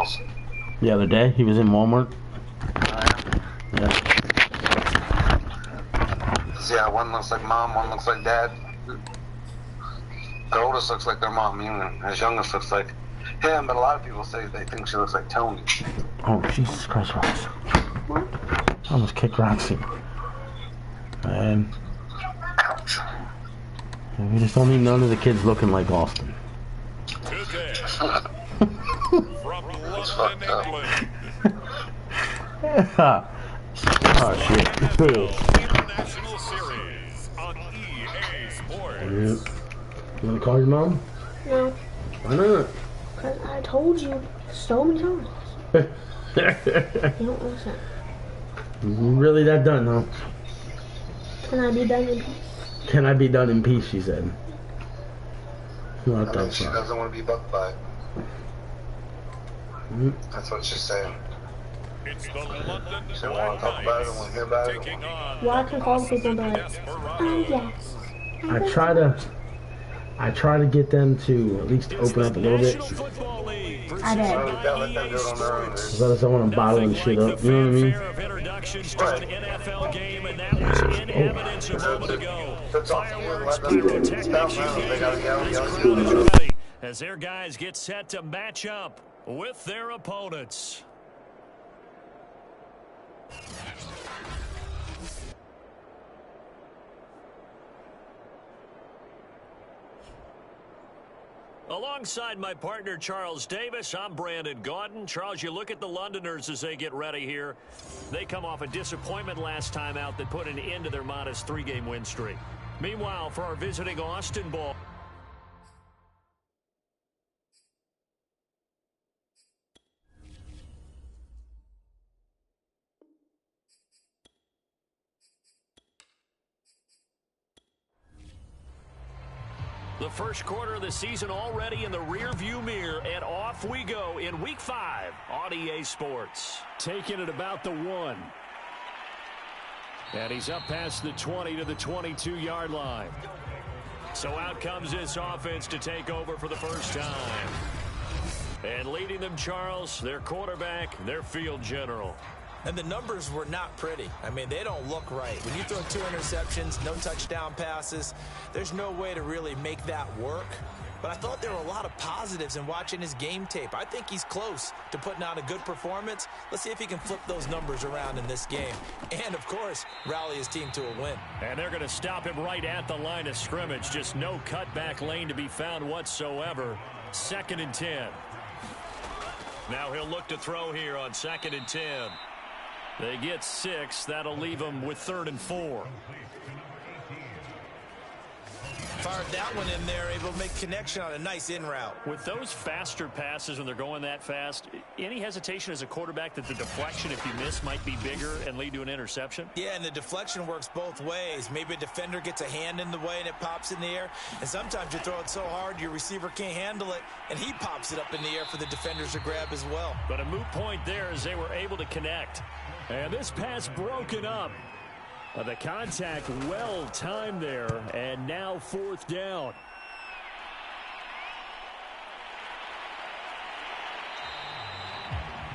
girls. The other day, he was in Walmart. Yeah. Yeah, one looks like mom, one looks like dad. The oldest looks like their mom, and his youngest looks like him, but a lot of people say they think she looks like Tony. Oh, Jesus Christ, Rox. What? I almost kicked Roxy. Man. Ouch. We just don't need none of the kids looking like Austin. Today, from London, England. Oh, shit. International Series on EA Sports. You want to call your mom? No. Why not? Because I told you so many times. You don't listen. You really that done, huh? Can I be done in peace? Can I be done in peace, she said. What the She fuck? doesn't want to be bucked by. That's what she's saying. It's the London She don't want to talk about it, don't want to hear about it. taking on Well, I can call people and be like, yes. I try to get them to at least open up a little bit. I did. Well, we gotta let them do it on their own. Because I just don't want them bottling shit up, you know what I mean? That's all you let them do it. It's about now. They gotta yell. As their guys get set to match up with their opponents. Alongside my partner, Charles Davis, I'm Brandon Gaudin. Charles, you look at the Londoners as they get ready here. They come off a disappointment last time out that put an end to their modest 3-game win streak. Meanwhile, for our visiting Austin ball. The first quarter of the season already in the rearview mirror, and off we go in Week 5 on EA Sports. Taking it about the 1. And he's up past the 20 to the 22-yard line. So out comes this offense to take over for the first time. And leading them, Charles, their quarterback, their field general. And the numbers were not pretty. I mean, they don't look right. When you throw 2 interceptions, no touchdown passes, there's no way to really make that work. But I thought there were a lot of positives in watching his game tape. I think he's close to putting out a good performance. Let's see if he can flip those numbers around in this game. And, of course, rally his team to a win. And they're going to stop him right at the line of scrimmage. Just no cutback lane to be found whatsoever. 2nd and 10. Now he'll look to throw here on 2nd and 10. They get 6. That'll leave them with 3rd and 4. Fired that one in there, able to make connection on a nice in route. With those faster passes when they're going that fast, any hesitation as a quarterback that the deflection, if you miss, might be bigger and lead to an interception? Yeah, and the deflection works both ways. Maybe a defender gets a hand in the way and it pops in the air. And sometimes you throw it so hard your receiver can't handle it, and he pops it up in the air for the defenders to grab as well. But a moot point there as they were able to connect. And this pass broken up. The contact well timed there, and now 4th down.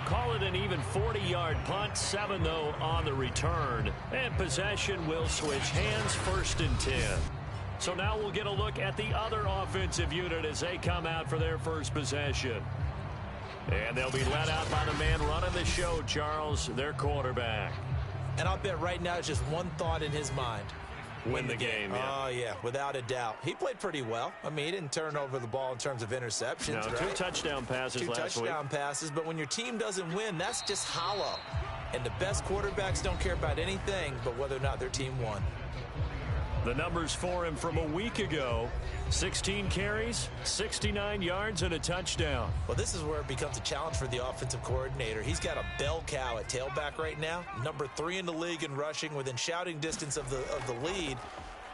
Call it an even 40-yard punt, 7 though on the return. And possession will switch hands, 1st and 10. So now we'll get a look at the other offensive unit as they come out for their first possession. And they'll be led out by the man running the show, Charles, their quarterback. And I'll bet right now it's just one thought in his mind. Win the game, yeah. Oh, yeah, without a doubt. He played pretty well. I mean, he didn't turn over the ball in terms of interceptions, no, right? 2 touchdown passes last week. 2 touchdown passes, but when your team doesn't win, that's just hollow. And the best quarterbacks don't care about anything but whether or not their team won. The numbers for him from a week ago: 16 carries, 69 yards, and a touchdown. Well, this is where it becomes a challenge for the offensive coordinator. He's got a bell cow at tailback right now, number 3 in the league in rushing, within shouting distance of the lead.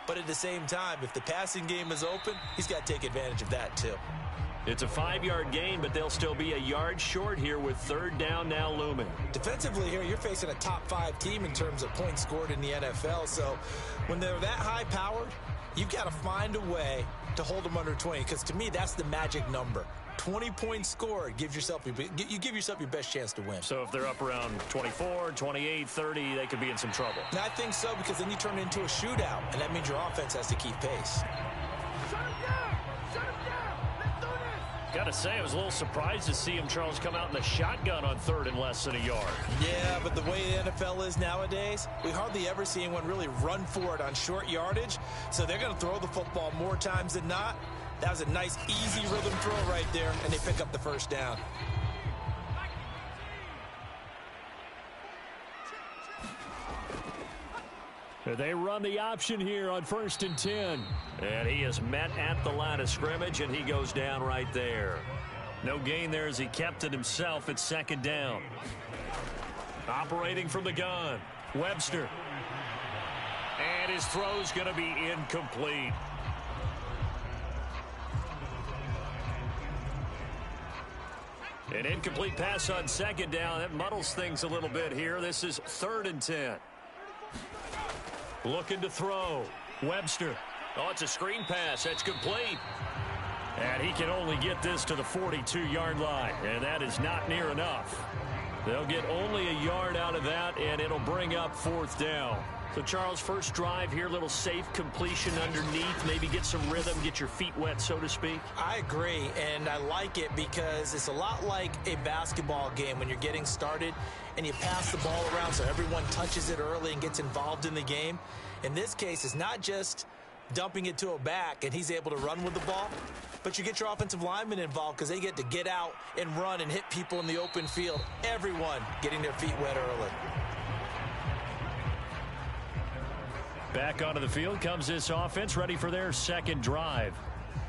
But at the same time, if the passing game is open, he's got to take advantage of that too. It's a 5-yard gain, but they'll still be a yard short here with 3rd down now looming. Defensively here, you're facing a top 5 team in terms of points scored in the NFL. So when they're that high-powered, you've got to find a way to hold them under 20, because to me, that's the magic number. 20 points scored, you give yourself your best chance to win. So if they're up around 24, 28, 30, they could be in some trouble. And I think so, because then you turn it into a shootout, and that means your offense has to keep pace. Got to say, I was a little surprised to see him, Charles, come out in the shotgun on third and less than a yard. Yeah, but the way the NFL is nowadays, we hardly ever see anyone really run for it on short yardage. So they're going to throw the football more times than not. That was a nice, easy rhythm throw right there, and they pick up the first down. They run the option here on 1st and 10. And he is met at the line of scrimmage, and he goes down right there. No gain there as he kept it himself at 2nd down. Operating from the gun, Webster. And his throw's going to be incomplete. An incomplete pass on 2nd down. That muddles things a little bit here. This is 3rd and 10. Looking to throw. Webster. Oh, it's a screen pass. That's complete. And he can only get this to the 42-yard line. And that is not near enough. They'll get only a yard out of that, and it'll bring up 4th down. So, Charles, first drive here, little safe completion underneath. Maybe get some rhythm, get your feet wet, so to speak. I agree, and I like it because it's a lot like a basketball game when you're getting started and you pass the ball around so everyone touches it early and gets involved in the game. In this case, it's not just dumping it to a back and he's able to run with the ball, but you get your offensive linemen involved because they get to get out and run and hit people in the open field. Everyone getting their feet wet early. Back onto the field comes this offense, ready for their second drive.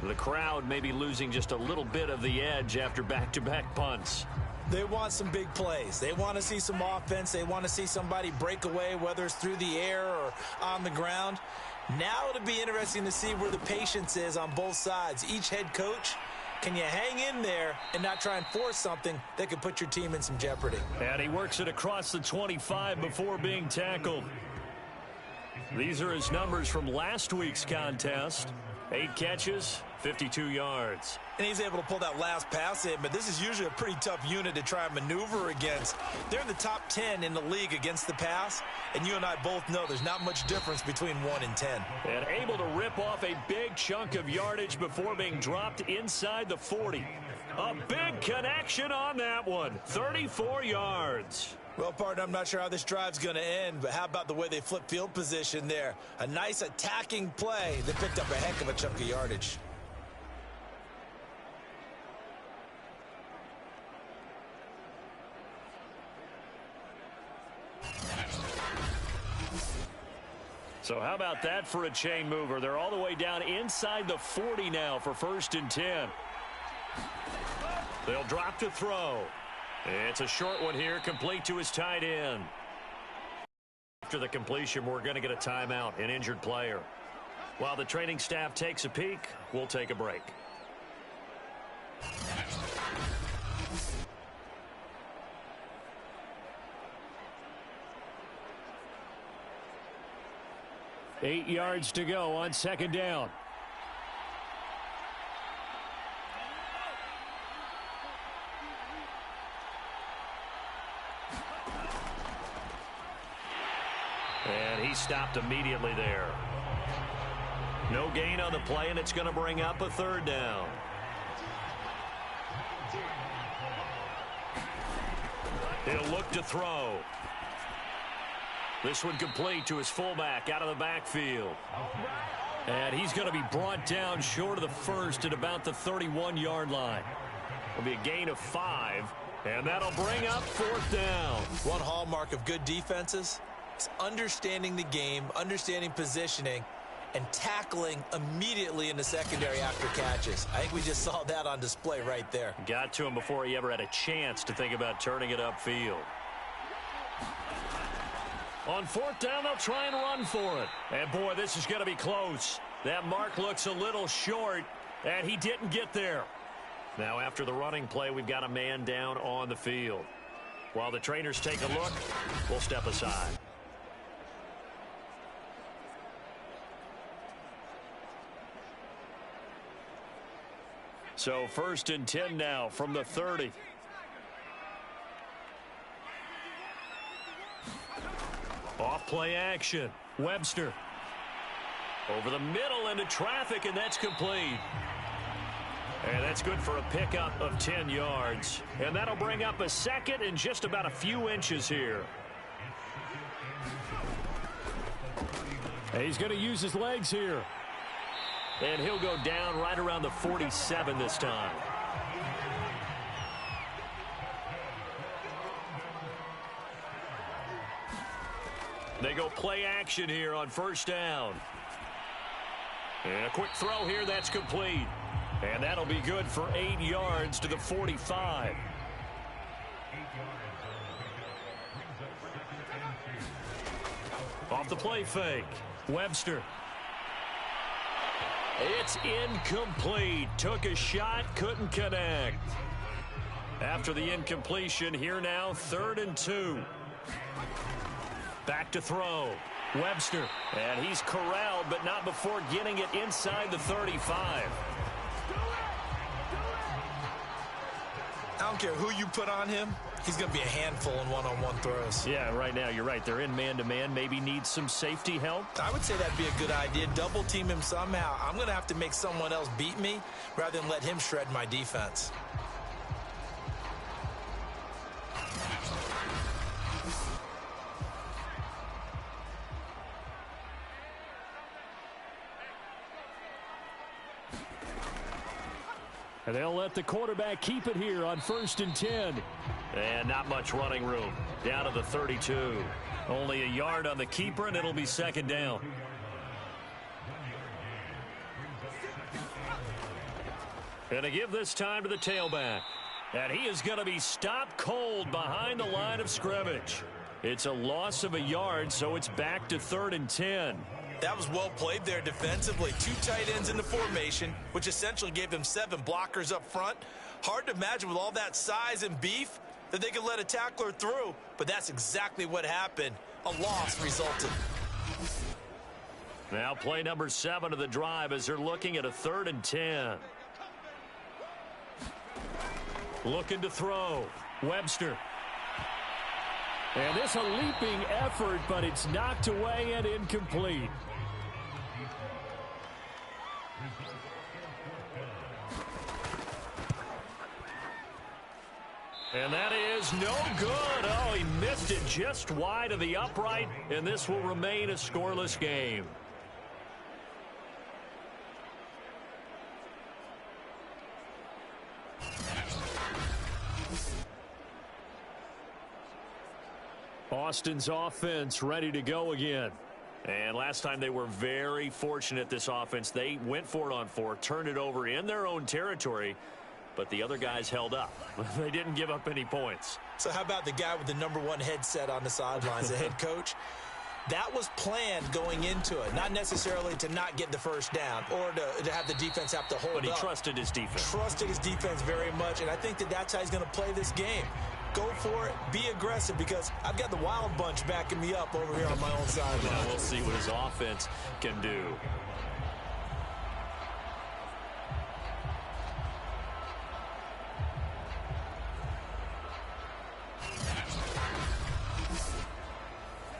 The crowd may be losing just a little bit of the edge after back-to-back punts. They want some big plays. They want to see some offense. They want to see somebody break away, whether it's through the air or on the ground. Now it'll be interesting to see where the patience is on both sides. Each head coach, can you hang in there and not try and force something that could put your team in some jeopardy? And he works it across the 25 before being tackled. These are his numbers from last week's contest. 8 catches, 52 yards. And he's able to pull that last pass in, but this is usually a pretty tough unit to try and maneuver against. They're in the top 10 in the league against the pass, and you and I both know there's not much difference between 1 and 10. And able to rip off a big chunk of yardage before being dropped inside the 40. A big connection on that one, 34 yards. Well, partner, I'm not sure how this drive's going to end, but how about the way they flip field position there? A nice attacking play that picked up a heck of a chunk of yardage. So how about that for a chain mover? They're all the way down inside the 40 now for 1st and 10. They'll drop to throw. It's a short one here, complete to his tight end. After the completion, we're going to get a timeout, an injured player. While the training staff takes a peek, we'll take a break. Eight yards to go on 2nd down. And he stopped immediately there. No gain on the play, and it's going to bring up a 3rd down. He'll look to throw. This one complete to his fullback out of the backfield. And he's going to be brought down short of the first at about the 31-yard line. It'll be a gain of 5, and that'll bring up 4th down. One hallmark of good defenses is understanding the game, understanding positioning, and tackling immediately in the secondary after catches. I think we just saw that on display right there. Got to him before he ever had a chance to think about turning it upfield. On 4th down, they'll try and run for it. And, boy, this is going to be close. That mark looks a little short, and he didn't get there. Now, after the running play, we've got a man down on the field. While the trainers take a look, we'll step aside. So 1st and 10 now from the 30. Off play action. Webster. Over the middle into traffic, and that's complete. And that's good for a pickup of 10 yards. And that'll bring up a 2nd and just about a few inches here. And he's going to use his legs here. And he'll go down right around the 47 this time. They go play action here on 1st down. And a quick throw here, that's complete. And that'll be good for 8 yards to the 45. Off the play fake. Webster. It's incomplete. Took a shot, couldn't connect. After the incompletion, here now, 3rd and 2. Back to throw. Webster. And he's corralled, but not before getting it inside the 35. I don't care who you put on him. He's going to be a handful in one-on-one throws. Yeah, right now, you're right. They're in man-to-man. Maybe needs some safety help. I would say that'd be a good idea. Double team him somehow. I'm going to have to make someone else beat me rather than let him shred my defense. And they'll let the quarterback keep it here on 1st and 10. And not much running room. Down to the 32. Only a yard on the keeper, and it'll be 2nd down. And to give this time to the tailback. And he is going to be stopped cold behind the line of scrimmage. It's a loss of a yard, so it's back to 3rd and 10. That was well played there defensively. 2 tight ends in the formation, which essentially gave them 7 blockers up front. Hard to imagine with all that size and beef that they could let a tackler through, but that's exactly what happened. A loss resulted. Now play number 7 of the drive as they're looking at a 3rd and 10. Looking to throw. Webster. And this a leaping effort, but it's knocked away and incomplete. And that is no good. Oh, he missed it just wide of the upright, and this will remain a scoreless game. Austin's offense ready to go again. And last time they were very fortunate, this offense. They went for it on 4, turned it over in their own territory, but the other guys held up. They didn't give up any points. So how about the guy with the #1 headset on the sidelines, the head coach? That was planned going into it, not necessarily to not get the first down or to have the defense have to hold up. But he trusted his defense. Trusted his defense very much, and I think that's how he's going to play this game. Go for it, be aggressive, because I've got the wild bunch backing me up over here on my own sideline. Now we'll see what his offense can do.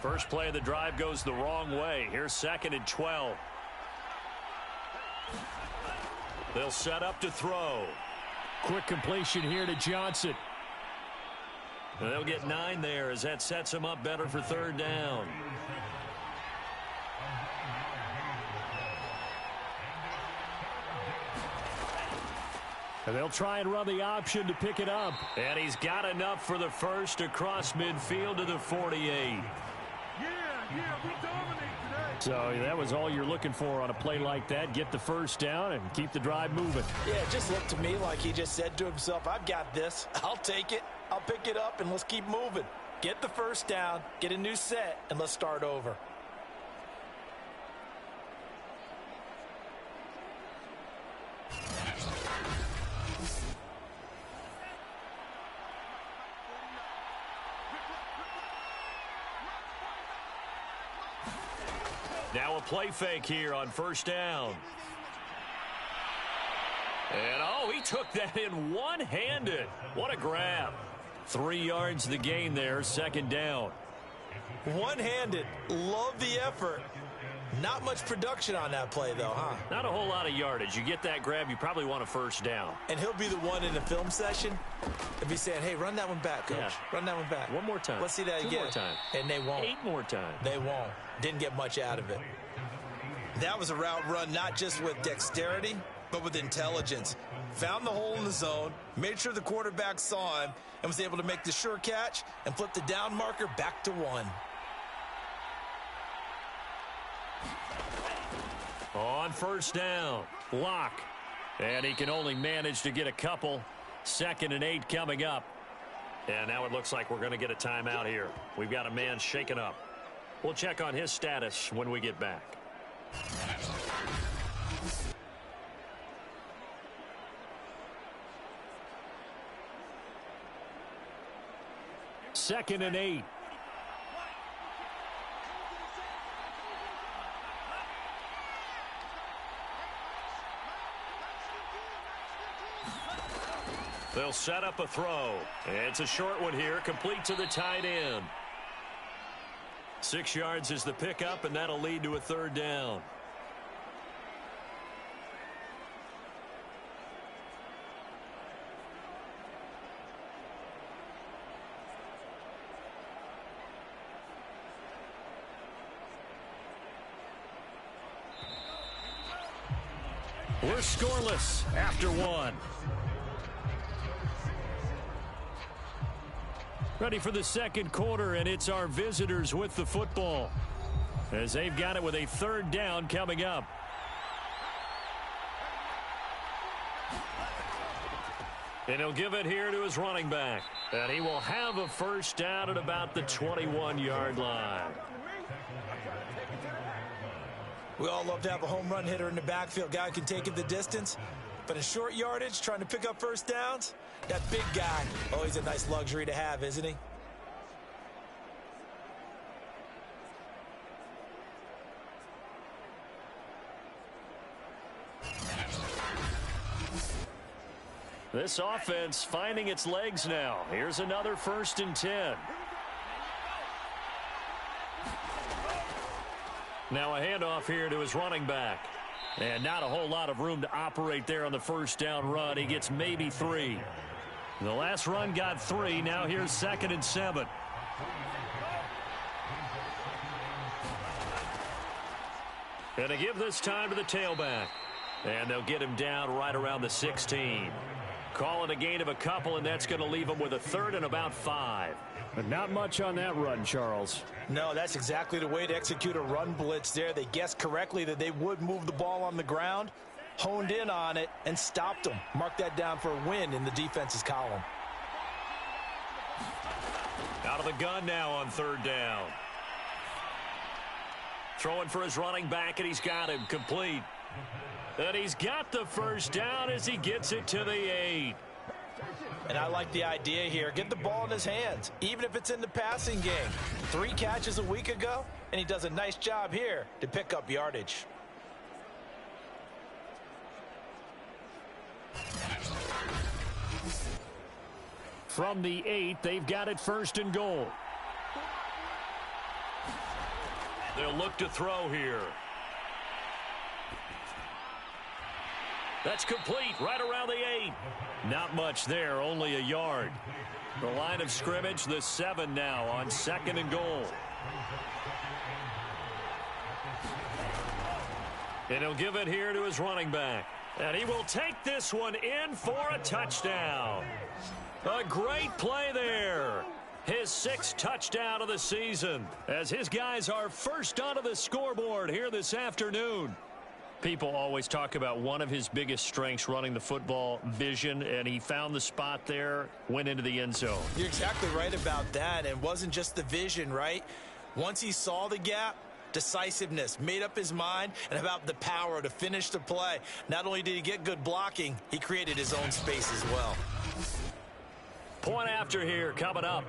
First play of the drive goes the wrong way. Here's 2nd and 12. They'll set up to throw. Quick completion here to Johnson. And they'll get 9 there as that sets them up better for 3rd down. And they'll try and run the option to pick it up. And he's got enough for the first across midfield to the 48. Yeah, we dominate today. So that was all you're looking for on a play like that. Get the first down and keep the drive moving. Yeah, it just looked to me like he just said to himself, I've got this. I'll take it. I'll pick it up, and let's keep moving. Get the first down, get a new set, and let's start over. Now a play fake here on 1st down. And, oh, he took that in one-handed. What a grab. 3 yards the gain there, second down. One-handed. Love the effort. Not much production on that play, though, huh? Not a whole lot of yardage. You get that grab, you probably want a first down. And he'll be the one in the film session and be saying, hey, run that one back, Coach. Yeah. Run that one back. One more time. Let's see that 2 again. more times. And they won't. 8 more times. They won't. Didn't get much out of it. That was a route run not just with dexterity, but with intelligence. Found the hole in the zone, made sure the quarterback saw him, and was able to make the sure catch and flip the down marker back to 1. On first down, Locke. And he can only manage to get a couple. 2nd and 8 coming up. And now it looks like we're going to get a timeout here. We've got a man shaken up. We'll check on his status when we get back. Second and 8. They'll set up a throw. It's a short one here, complete to the tight end. 6 yards is the pickup, and that'll lead to a third down. We're scoreless after 1. Ready for the second quarter, and it's our visitors with the football as they've got it with a third down coming up. And he'll give it here to his running back, and he will have a first down at about the 21-yard line. We all love to have a home run hitter in the backfield. Guy who can take it the distance. But in short yardage, trying to pick up first downs, that big guy, always a nice luxury to have, isn't he? This offense finding its legs now. Here's another 1st and 10. Now a handoff here to his running back. And not a whole lot of room to operate there on the first down run. He gets maybe 3. The last run got 3. Now here's 2nd and 7. And to give this time to the tailback. And they'll get him down right around the 16. Calling a gain of a couple, and that's going to leave him with a 3rd and about 5. But not much on that run, Charles. No, that's exactly the way to execute a run blitz there. They guessed correctly that they would move the ball on the ground, honed in on it, and stopped them. Mark that down for a win in the defense's column. Out of the gun now on 3rd down. Throwing for his running back, and he's got him complete. And he's got the first down as he gets it to the 8. And I like the idea here. Get the ball in his hands, even if it's in the passing game. 3 catches a week ago, and he does a nice job here to pick up yardage. From the 8, they've got it 1st and goal. They'll look to throw here. That's complete right around the 8. Not much there, only a yard. The line of scrimmage, the 7 now on 2nd and goal. And he'll give it here to his running back. And he will take this one in for a touchdown. A great play there. His 6th touchdown of the season as his guys are first onto the scoreboard here this afternoon. People always talk about one of his biggest strengths running the football, vision, and he found the spot there, went into the end zone. You're exactly right about that. And it wasn't just the vision, right? Once he saw the gap, decisiveness, made up his mind, and about the power to finish the play. Not only did he get good blocking, he created his own space as well. Point after here coming up.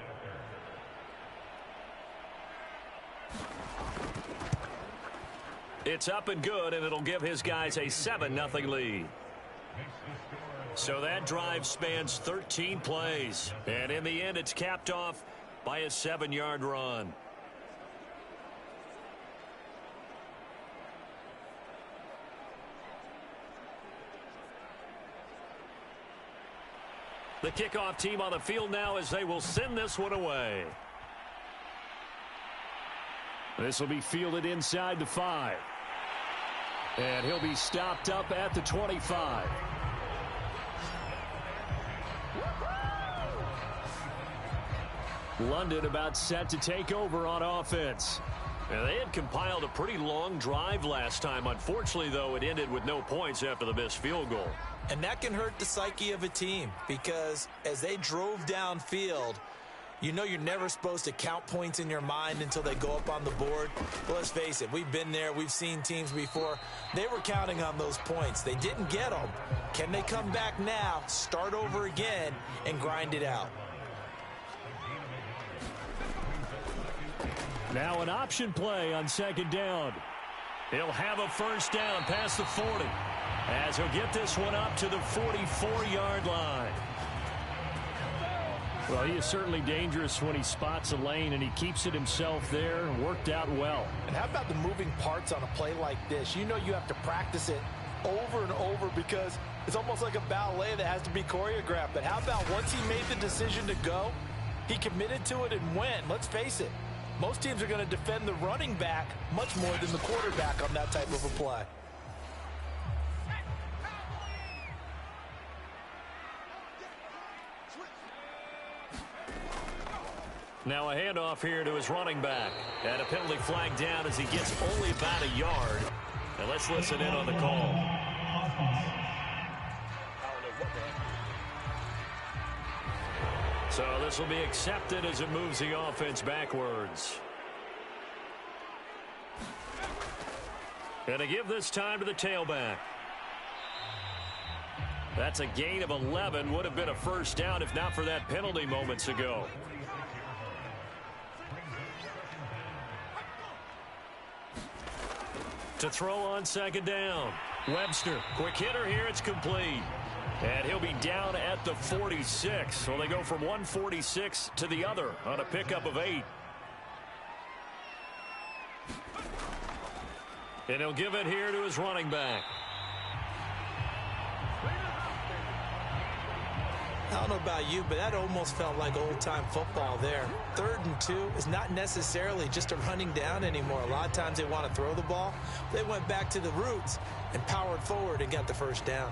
It's up and good, and it'll give his guys a 7-0 lead. So that drive spans 13 plays. And in the end, it's capped off by a 7-yard run. The kickoff team on the field now as they will send this one away. This will be fielded inside the 5. And he'll be stopped up at the 25. London about set to take over on offense. Now, they had compiled a pretty long drive last time. Unfortunately, though, it ended with no points after the missed field goal. And that can hurt the psyche of a team because as they drove downfield, you know you're never supposed to count points in your mind until they go up on the board. But let's face it, we've been there. We've seen teams before. They were counting on those points. They didn't get them. Can they come back now, start over again, and grind it out? Now an option play on 2nd down. He'll have a first down past the 40 as he'll get this one up to the 44-yard line. Well, he is certainly dangerous when he spots a lane, and he keeps it himself there. Worked out well. And how about the moving parts on a play like this? You know you have to practice it over and over because it's almost like a ballet that has to be choreographed. But how about once he made the decision to go, he committed to it and went. Let's face it, most teams are going to defend the running back much more than the quarterback on that type of a play. Now a handoff here to his running back. And a penalty flag down as he gets only about a yard. And let's listen in on the call. So this will be accepted as it moves the offense backwards. And to give this time to the tailback. That's a gain of 11. Would have been a first down if not for that penalty moments ago. To throw on 2nd down. Webster, quick hitter here, it's complete. And he'll be down at the 46. So they go from 146 to the other on a pickup of 8. And he'll give it here to his running back. I don't know about you, but that almost felt like old-time football there. 3rd and 2 is not necessarily just a running down anymore. A lot of times they want to throw the ball. They went back to the roots and powered forward and got the first down.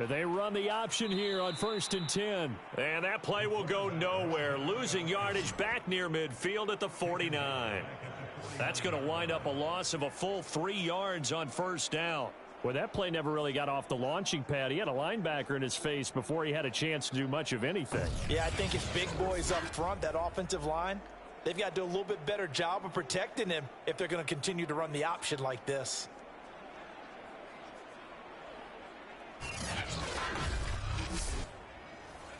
They run the option here on 1st and 10. And that play will go nowhere. Losing yardage back near midfield at the 49. That's going to wind up a loss of a full 3 yards on 1st down. Well, that play never really got off the launching pad. He had a linebacker in his face before he had a chance to do much of anything. Yeah, I think it's big boys up front, that offensive line. They've got to do a little bit better job of protecting him if they're going to continue to run the option like this.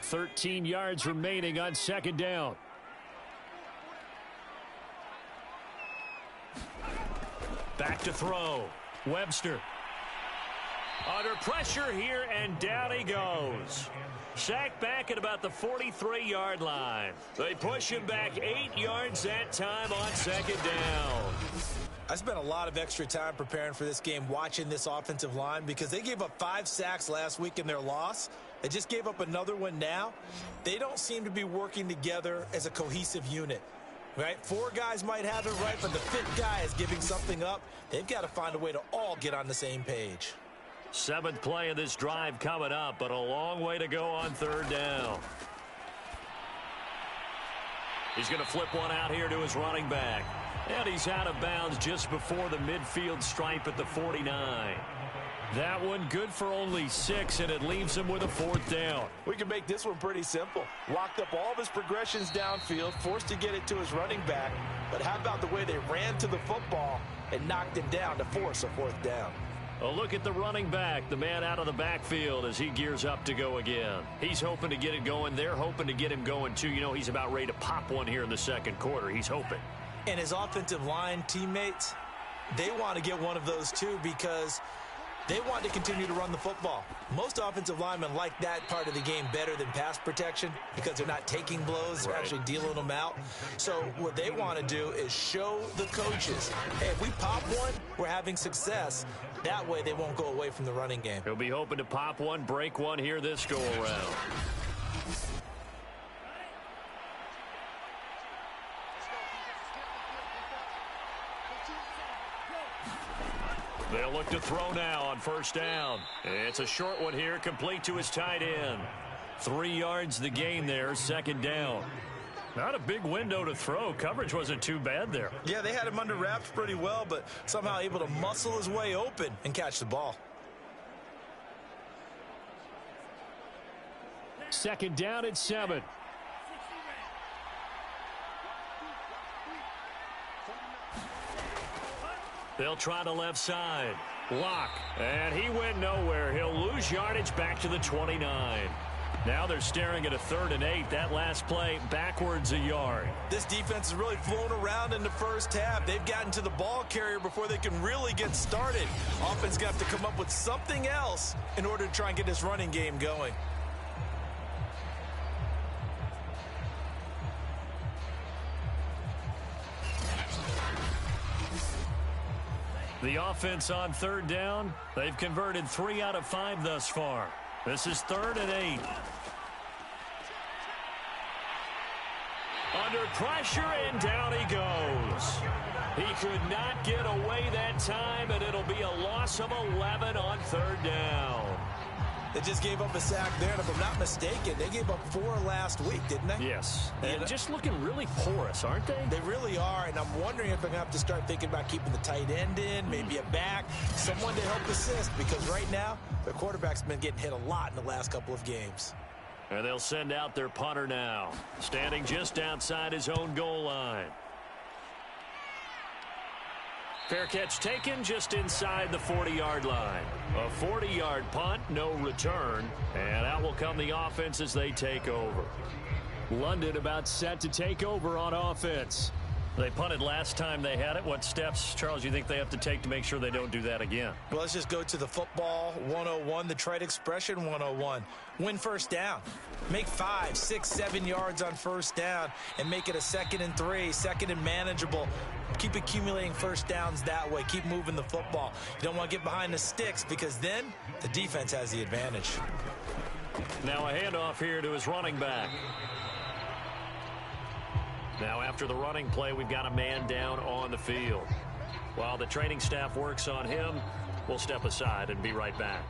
13 yards remaining on 2nd down. Back to throw. Webster. Under pressure here, and down he goes. Sacked back at about the 43-yard line. They push him back 8 yards that time on 2nd down. I spent a lot of extra time preparing for this game watching this offensive line because they gave up 5 sacks last week in their loss. They just gave up another one now. They don't seem to be working together as a cohesive unit. Right? 4 guys might have it right, but the 5th guy is giving something up. They've got to find a way to all get on the same page. 7th play of this drive coming up, but a long way to go on 3rd down. He's going to flip one out here to his running back. And he's out of bounds just before the midfield stripe at the 49. That one good for only 6, and it leaves him with a 4th down. We can make this one pretty simple. Locked up all of his progressions downfield, forced to get it to his running back. But how about the way they ran to the football and knocked him down to force a 4th down? A look at the running back, the man out of the backfield as he gears up to go again. He's hoping to get it going. They're hoping to get him going, too. You know, he's about ready to pop one here in the second quarter. He's hoping. And his offensive line teammates, they want to get one of those, too, because they want to continue to run the football. Most offensive linemen like that part of the game better than pass protection because they're not taking blows, they're actually dealing them out. So what they want to do is show the coaches, hey, if we pop one, we're having success. That way they won't go away from the running game. He'll be hoping to pop one, break one here this go-around. They'll look to throw now on 1st down. It's a short one here, complete to his tight end. 3 yards the gain there, 2nd down. Not a big window to throw. Coverage wasn't too bad there. Yeah, they had him under wraps pretty well, but somehow able to muscle his way open and catch the ball. 2nd down at 7. They'll try the left side. Lock. And he went nowhere. He'll lose yardage back to the 29. Now they're staring at a 3rd and 8. That last play backwards a yard. This defense is really flown around in the first half. They've gotten to the ball carrier before they can really get started. Offense going to have to come up with something else in order to try and get this running game going. The offense on 3rd down, they've converted 3 out of 5 thus far. This is 3rd and 8. Under pressure, and down he goes. He could not get away that time, and it'll be a loss of 11 on 3rd down. They just gave up a sack there, and if I'm not mistaken, they gave up 4 last week, didn't they? Yes, and just looking really porous, aren't they? They really are, and I'm wondering if they're going to have to start thinking about keeping the tight end in, maybe a back, someone to help assist, because right now, their quarterback's been getting hit a lot in the last couple of games. And they'll send out their punter now, standing just outside his own goal line. Fair catch taken just inside the 40-yard line. A 40-yard punt, no return. And out will come the offense as they take over. London about set to take over on offense. They punted last time they had it. What steps, Charles, you think they have to take to make sure they don't do that again? Well, let's just go to the football 101, the trite expression 101. Win 1st down. Make 5, 6, 7 yards on 1st down and make it a 2nd and 3, 2nd and manageable. Keep accumulating 1st downs that way. Keep moving the football. You don't want to get behind the sticks because then the defense has the advantage. Now a handoff here to his running back. Now after the running play, we've got a man down on the field. While the training staff works on him, we'll step aside and be right back.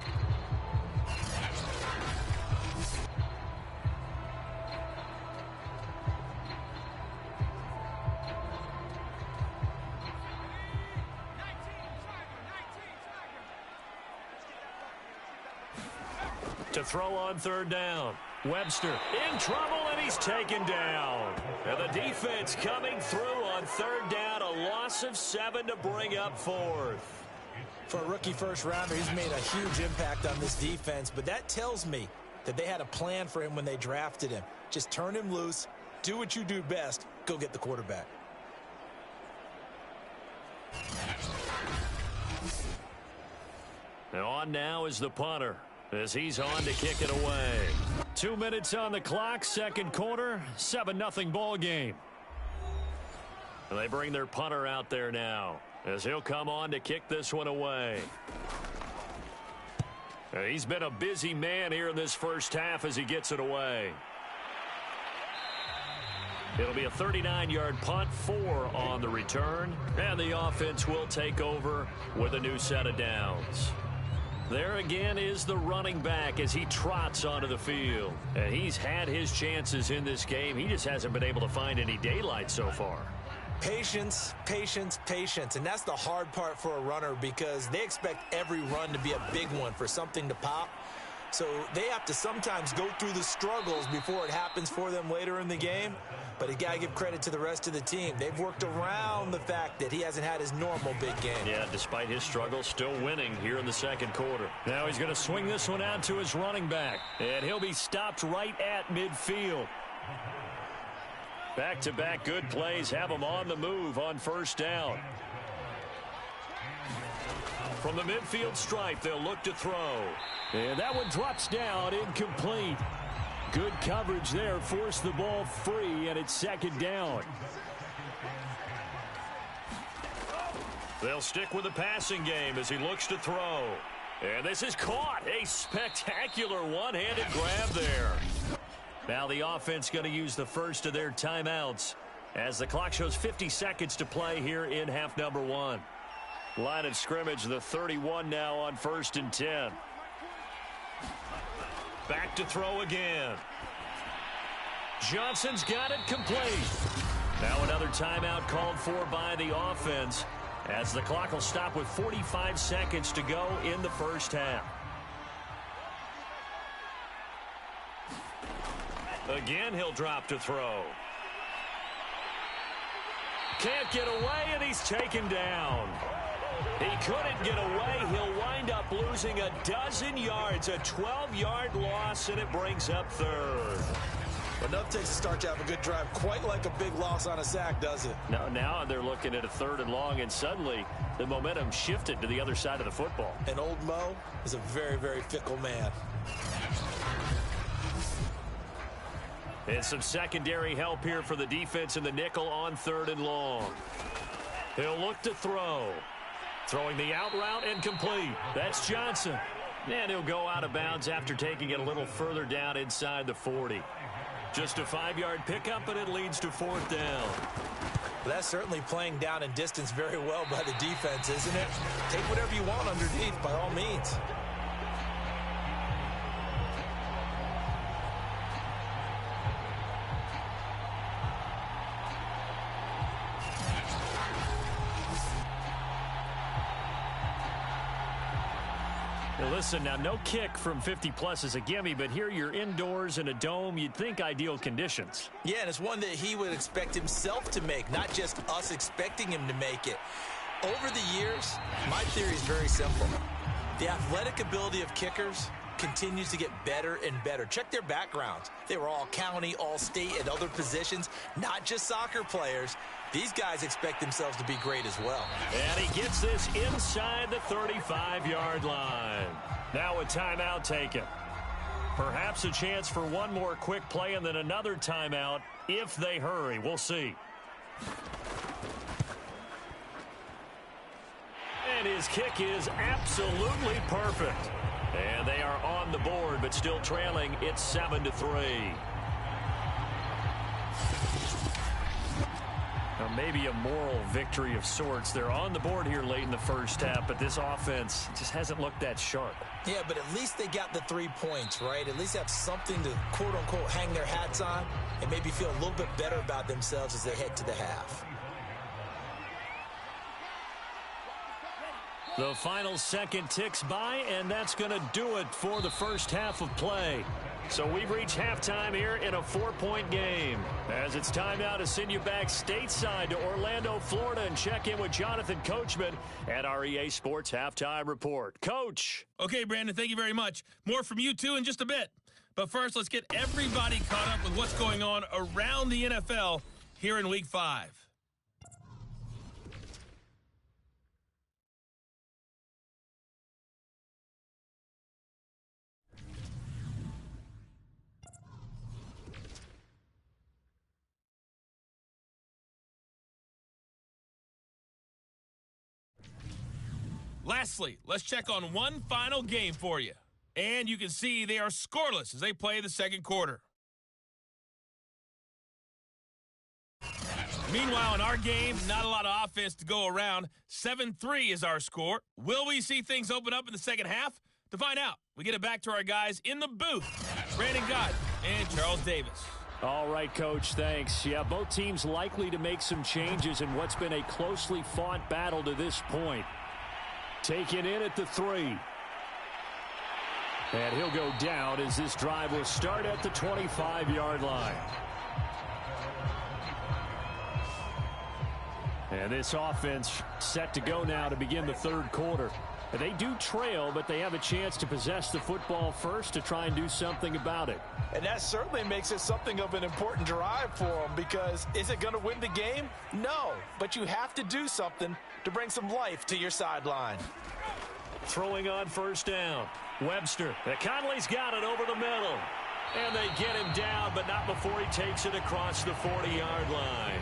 To throw on 3rd down. Webster in trouble, and he's taken down. And the defense coming through on 3rd down, a loss of 7 to bring up 4th. For a rookie first-rounder, he's made a huge impact on this defense, but that tells me that they had a plan for him when they drafted him. Just turn him loose, do what you do best, go get the quarterback. And on now is the punter, as he's on to kick it away. 2 minutes on the clock, second quarter, 7-0 ball game. And they bring their punter out there now, as he'll come on to kick this one away. And he's been a busy man here in this first half as he gets it away. It'll be a 39-yard punt, 4 on the return, and the offense will take over with a new set of downs. There again is the running back as he trots onto the field. And he's had his chances in this game. He just hasn't been able to find any daylight so far. Patience, patience, patience. And that's the hard part for a runner because they expect every run to be a big one for something to pop. So they have to sometimes go through the struggles before it happens for them later in the game. But you got to give credit to the rest of the team. They've worked around the fact that he hasn't had his normal big game. Yeah, despite his struggles, still winning here in the second quarter. Now he's going to swing this one out to his running back. And he'll be stopped right at midfield. Back-to-back good plays have him on the move on first down. From the midfield stripe, they'll look to throw. And that one drops down, incomplete. Good coverage there, forced the ball free, and it's second down. They'll stick with the passing game as he looks to throw. And this is caught. A spectacular one-handed grab there. Now the offense going to use the first of their timeouts as the clock shows 50 seconds to play here in half number one. Line of scrimmage, the 31 now on 1st and 10. Back to throw again. Johnson's got it complete. Now another timeout called for by the offense as the clock will stop with 45 seconds to go in the first half. Again, he'll drop to throw. Can't get away, and he's taken down. He couldn't get away. He'll wind up losing a dozen yards, a 12-yard loss, and it brings up third. Enough takes to start to have a good drive, quite like a big loss on a sack, does it? No, now they're looking at a 3rd and long, and suddenly the momentum shifted to the other side of the football. And old Mo is a very, very fickle man. And some secondary help here for the defense in the nickel on 3rd and long. He'll look to throw. Throwing the out route and complete. That's Johnson. And he'll go out of bounds after taking it a little further down inside the 40. Just a 5-yard pickup, and it leads to 4th down. That's certainly playing down in distance very well by the defense, isn't it? Take whatever you want underneath, by all means. Listen, now no kick from 50-plus is a gimme, but here you're indoors in a dome. You'd think ideal conditions. Yeah, and it's one that he would expect himself to make, not just us expecting him to make it. Over the years, my theory is very simple. The athletic ability of kickers continues to get better and better. Check their backgrounds. They were all county, all state, at other positions, not just soccer players. These guys expect themselves to be great as well. And he gets this inside the 35-yard line. Now a timeout taken. Perhaps a chance for one more quick play and then another timeout if they hurry. We'll see. And his kick is absolutely perfect. And they are on the board, but still trailing. It's 7-3. Now maybe a moral victory of sorts. They're on the board here late in the first half, but this offense just hasn't looked that sharp. Yeah, but at least they got the 3 points, right? At least have something to, quote-unquote, hang their hats on and maybe feel a little bit better about themselves as they head to the half. The final second ticks by, and that's going to do it for the first half of play. So we've reached halftime here in a 4-point game. As it's time now to send you back stateside to Orlando, Florida, and check in with Jonathan Coachman at our EA Sports Halftime Report. Coach. Okay, Brandon, thank you very much. More from you, too, in just a bit. But first, let's get everybody caught up with what's going on around the NFL here in Week 5. Lastly, let's check on one final game for you. And you can see they are scoreless as they play the second quarter. Meanwhile, in our game, not a lot of offense to go around. 7-3 is our score. Will we see things open up in the second half? To find out, we get it back to our guys in the booth, Brandon Gott and Charles Davis. All right, Coach, thanks. Yeah, both teams likely to make some changes in what's been a closely fought battle to this point. Taken in at the 3. And he'll go down as this drive will start at the 25-yard line. And this offense set to go now to begin the third quarter. And they do trail, but they have a chance to possess the football first to try and do something about it. And that certainly makes it something of an important drive for them, because is it going to win the game? No, but you have to do something to bring some life to your sideline. Throwing on first down. Webster. Conley's got it over the middle. And they get him down, but not before he takes it across the 40-yard line.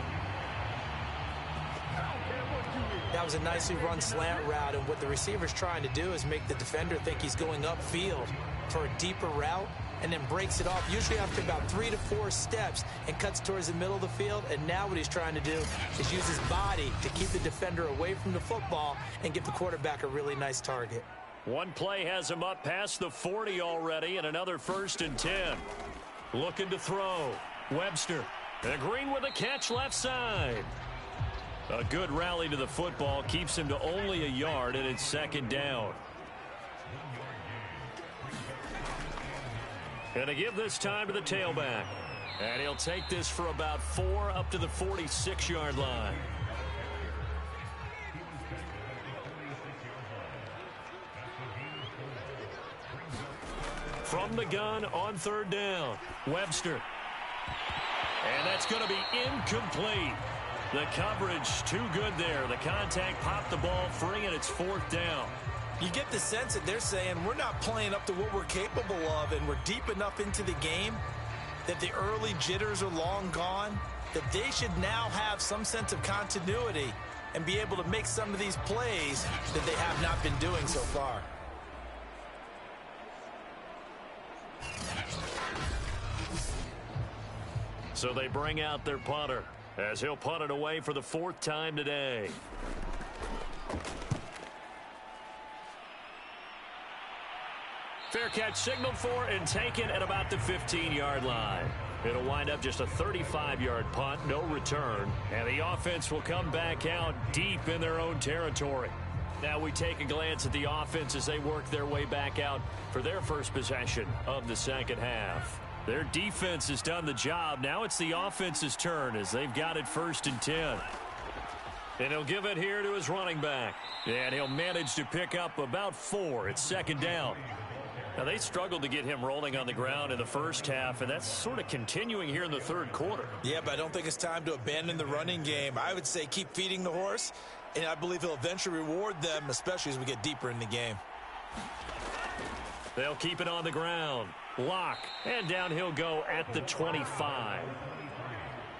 That was a nicely run slant route, and what the receiver's trying to do is make the defender think he's going upfield for a deeper route, and then breaks it off, usually after about 3 to 4 steps, and cuts towards the middle of the field. And now what he's trying to do is use his body to keep the defender away from the football and give the quarterback a really nice target. One play has him up past the 40 already, and another 1st and 10. Looking to throw. Webster. And Green with a catch left side. A good rally to the football keeps him to only a yard, and it's 2nd down. Going to give this time to the tailback. And he'll take this for about 4 up to the 46-yard line. From the gun on 3rd down. Webster. And that's going to be incomplete. The coverage too good there. The contact popped the ball free, and it's 4th down. You get the sense that they're saying we're not playing up to what we're capable of, and we're deep enough into the game that the early jitters are long gone, that they should now have some sense of continuity and be able to make some of these plays that they have not been doing so far. So they bring out their punter, as he'll punt it away for the 4th time today. Fair catch signaled for and taken at about the 15-yard line. It'll wind up just a 35-yard punt, no return, and the offense will come back out deep in their own territory. Now we take a glance at the offense as they work their way back out for their first possession of the second half. Their defense has done the job. Now it's the offense's turn as they've got it 1st and 10. And he'll give it here to his running back. And he'll manage to pick up about 4. It's 2nd down. Now, they struggled to get him rolling on the ground in the first half, and that's sort of continuing here in the third quarter. Yeah, but I don't think it's time to abandon the running game. I would say keep feeding the horse, and I believe he'll eventually reward them, especially as we get deeper in the game. They'll keep it on the ground. Lock, and down he'll go at the 25.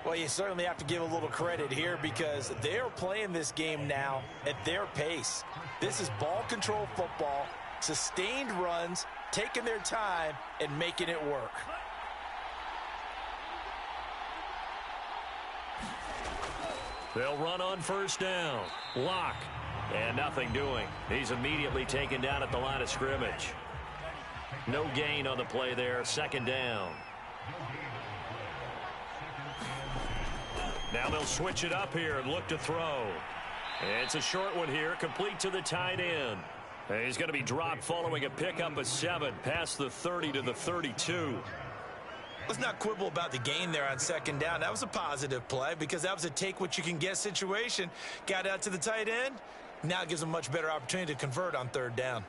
Well, you certainly have to give a little credit here because they are playing this game now at their pace. This is ball control football, sustained runs, taking their time, and making it work. They'll run on first down. Lock, and nothing doing. He's immediately taken down at the line of scrimmage. No gain on the play there, 2nd down. Now they'll switch it up here and look to throw. It's a short one here, complete to the tight end. And he's going to be dropped following a pickup of 7 past the 30 to the 32. Let's not quibble about the gain there on 2nd down. That was a positive play because that was a take-what-you-can-get situation. Got out to the tight end. Now it gives them a much better opportunity to convert on 3rd down.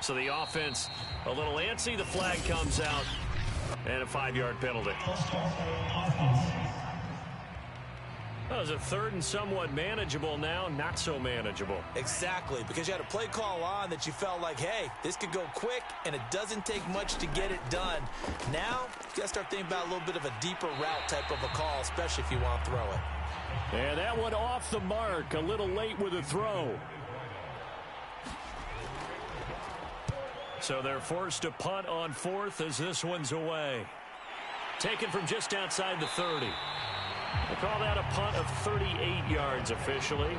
So the offense a little antsy. The flag comes out, and a 5-yard penalty. That was a 3rd and somewhat manageable, now not so manageable. Exactly, because you had a play call on that you felt like, hey, this could go quick, and it doesn't take much to get it done. Now, you got to start thinking about a little bit of a deeper route type of a call, especially if you want to throw it. And that one off the mark, a little late with a throw. So they're forced to punt on 4th as this one's away. Taken from just outside the 30. They call that a punt of 38 yards officially.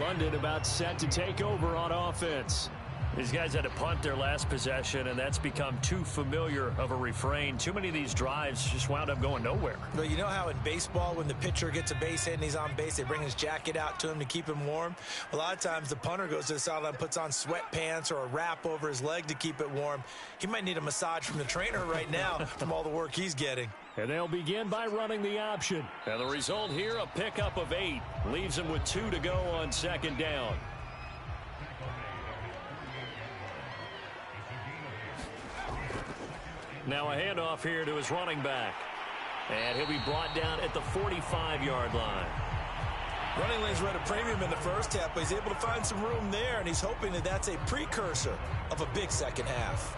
London about set to take over on offense. These guys had to punt their last possession, and that's become too familiar of a refrain. Too many of these drives just wound up going nowhere. But you know how in baseball, when the pitcher gets a base hit and he's on base, they bring his jacket out to him to keep him warm? A lot of times the punter goes to the sideline, puts on sweatpants or a wrap over his leg to keep it warm. He might need a massage from the trainer right now from all the work he's getting. And they'll begin by running the option. And the result here, a pickup of 8. Leaves them with 2 to go on second down. Now a handoff here to his running back. And he'll be brought down at the 45-yard line. Running lanes were at a premium in the first half, but he's able to find some room there, and he's hoping that that's a precursor of a big second half.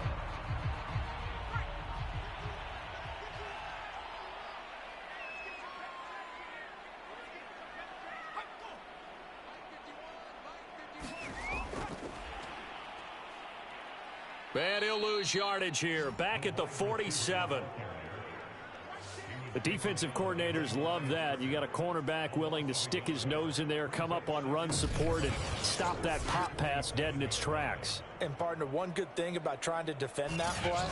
And he'll lose yardage here, back at the 47. The defensive coordinators love that. You got a cornerback willing to stick his nose in there, come up on run support, and stop that pop pass dead in its tracks. And, partner, one good thing about trying to defend that play,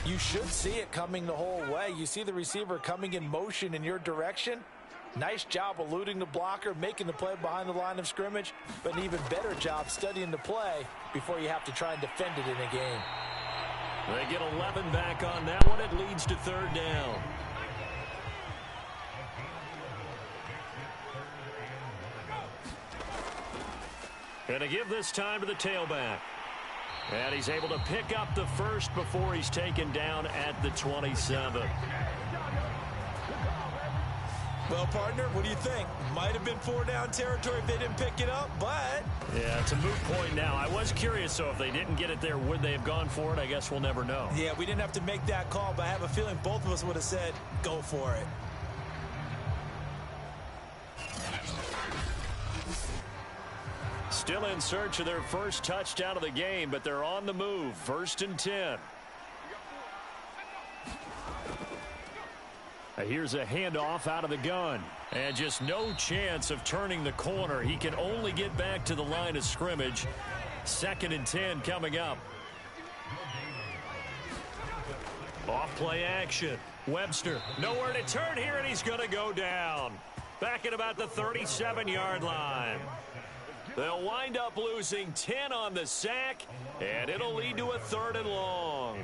you should see it coming the whole way. You see the receiver coming in motion in your direction. Nice job eluding the blocker, making the play behind the line of scrimmage, but an even better job studying the play before you have to try and defend it in a game. They get 11 back on that one. It leads to third down. And to give this time to the tailback. And he's able to pick up the first before he's taken down at the 27. Well, partner, what do you think? Might have been 4-down territory if they didn't pick it up, but... Yeah, it's a moot point now. I was curious, so if they didn't get it there, would they have gone for it? I guess we'll never know. Yeah, we didn't have to make that call, but I have a feeling both of us would have said, go for it. Still in search of their first touchdown of the game, but they're on the move. 1st and 10. Here's a handoff out of the gun. And just no chance of turning the corner. He can only get back to the line of scrimmage. 2nd and 10 coming up. Off play action. Webster nowhere to turn here, and he's going to go down. Back at about the 37-yard line. They'll wind up losing 10 on the sack, and it'll lead to a 3rd and long.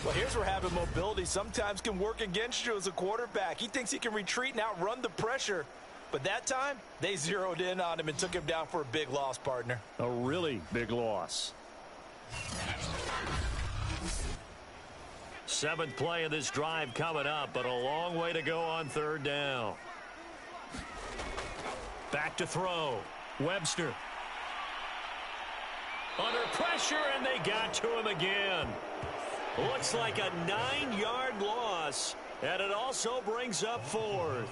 Well, here's where having mobility sometimes can work against you as a quarterback. He thinks he can retreat and outrun the pressure. But that time, they zeroed in on him and took him down for a big loss, partner. A really big loss. 7th play of this drive coming up, but a long way to go on 3rd down. Back to throw. Webster. Under pressure, and they got to him again. Looks like a 9-yard loss, and it also brings up 4th.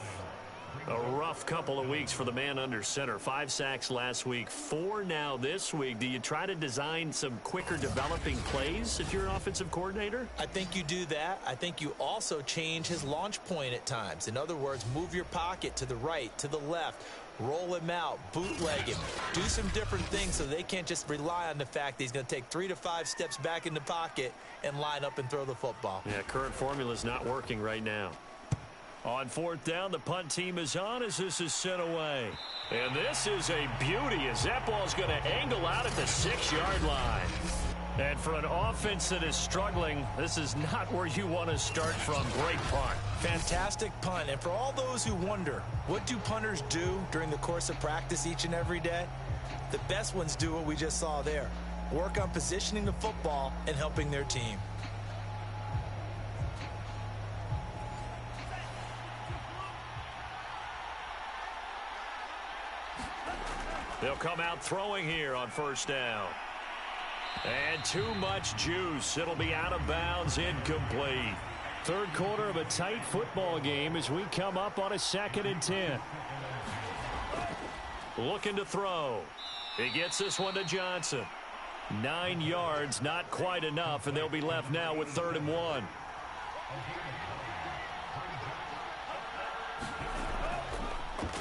A rough couple of weeks for the man under center. 5 sacks last week, 4 now this week. Do you try to design some quicker developing plays if you're an offensive coordinator? I think you do that. I think you also change his launch point at times. In other words, move your pocket to the right, to the left, roll him out, bootleg him, do some different things so they can't just rely on the fact that he's going to take 3 to 5 steps back in the pocket and line up and throw the football. Yeah, current formula is not working right now. On 4th down, the punt team is on as this is sent away. And this is a beauty as that ball's going to angle out at the 6-yard line. And for an offense that is struggling, this is not where you want to start from. Great punt. Fantastic punt. And for all those who wonder, what do punters do during the course of practice each and every day? The best ones do what we just saw there. Work on positioning the football and helping their team. They'll come out throwing here on 1st down. And too much juice. It'll be out of bounds, incomplete. 3rd quarter of a tight football game as we come up on a 2nd and 10. Looking to throw. He gets this one to Johnson. 9 yards, not quite enough, and they'll be left now with 3rd and 1.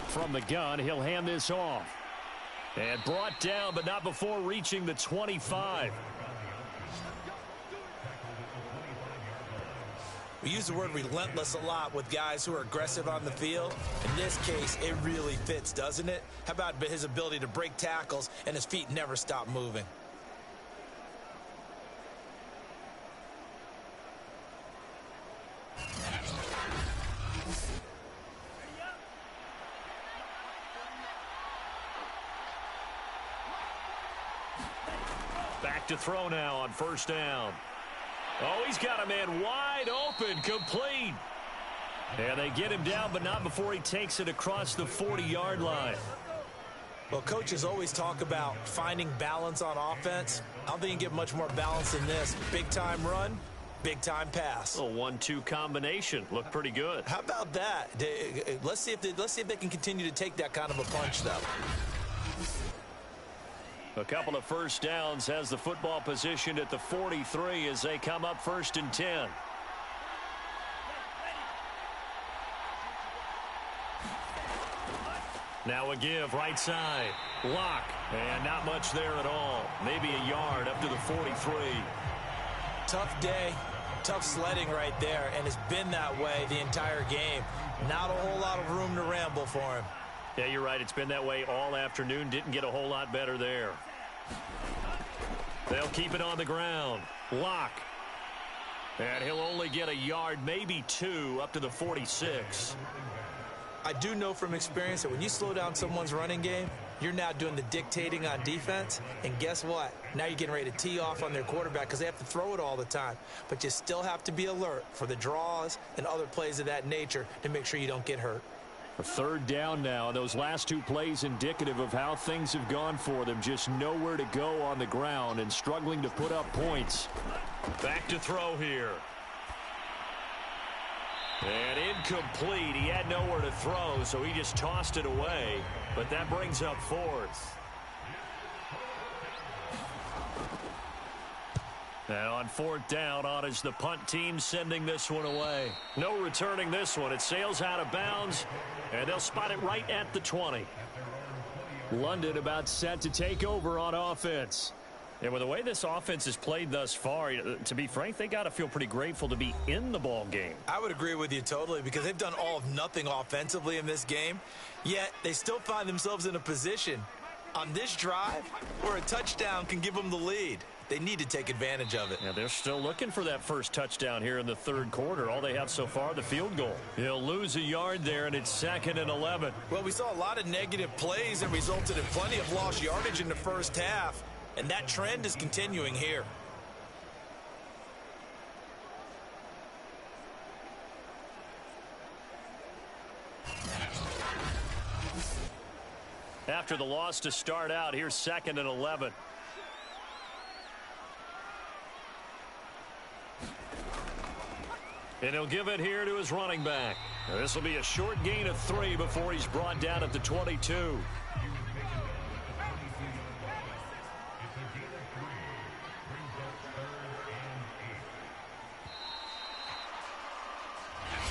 From the gun, he'll hand this off. And brought down, but not before reaching the 25. We use the word relentless a lot with guys who are aggressive on the field. In this case, it really fits, doesn't it? How about his ability to break tackles and his feet never stop moving? Back to throw now on first down. Oh, he's got a man wide open, complete. And they get him down, but not before he takes it across the 40-yard line. Well, coaches always talk about finding balance on offense. I don't think you can get much more balance than this. Big-time run, big-time pass. A 1-2 combination. Looked pretty good. How about that? Let's see if they can continue to take that kind of a punch, though. A couple of first downs, has the football positioned at the 43 as they come up 1st and 10. Now a give right side. Lock. And not much there at all. Maybe a yard up to the 43. Tough day. Tough sledding right there. And it's been that way the entire game. Not a whole lot of room to ramble for him. Yeah, you're right. It's been that way all afternoon. Didn't get a whole lot better there. They'll keep it on the ground. Lock. And he'll only get a yard, maybe 2, up to the 46. I do know from experience that when you slow down someone's running game, you're now doing the dictating on defense. And guess what? Now you're getting ready to tee off on their quarterback because they have to throw it all the time. But you still have to be alert for the draws and other plays of that nature to make sure you don't get hurt. A 3rd down now. Those last 2 plays indicative of how things have gone for them. Just nowhere to go on the ground and struggling to put up points. Back to throw here. And incomplete. He had nowhere to throw, so he just tossed it away. But that brings up 4th. And on 4th down, on is the punt team sending this one away. No returning this one. It sails out of bounds, and they'll spot it right at the 20. London about set to take over on offense. And with the way this offense has played thus far, to be frank, they got to feel pretty grateful to be in the ball game. I would agree with you totally because they've done all of nothing offensively in this game, yet they still find themselves in a position on this drive where a touchdown can give them the lead. They need to take advantage of it. Yeah, they're still looking for that first touchdown here in the 3rd quarter. All they have so far, the field goal. He'll lose a yard there, and it's 2nd and 11. Well, we saw a lot of negative plays that resulted in plenty of lost yardage in the first half, and that trend is continuing here. After the loss to start out, here's 2nd and 11. And he'll give it here to his running back. This will be a short gain of 3 before he's brought down at the 22.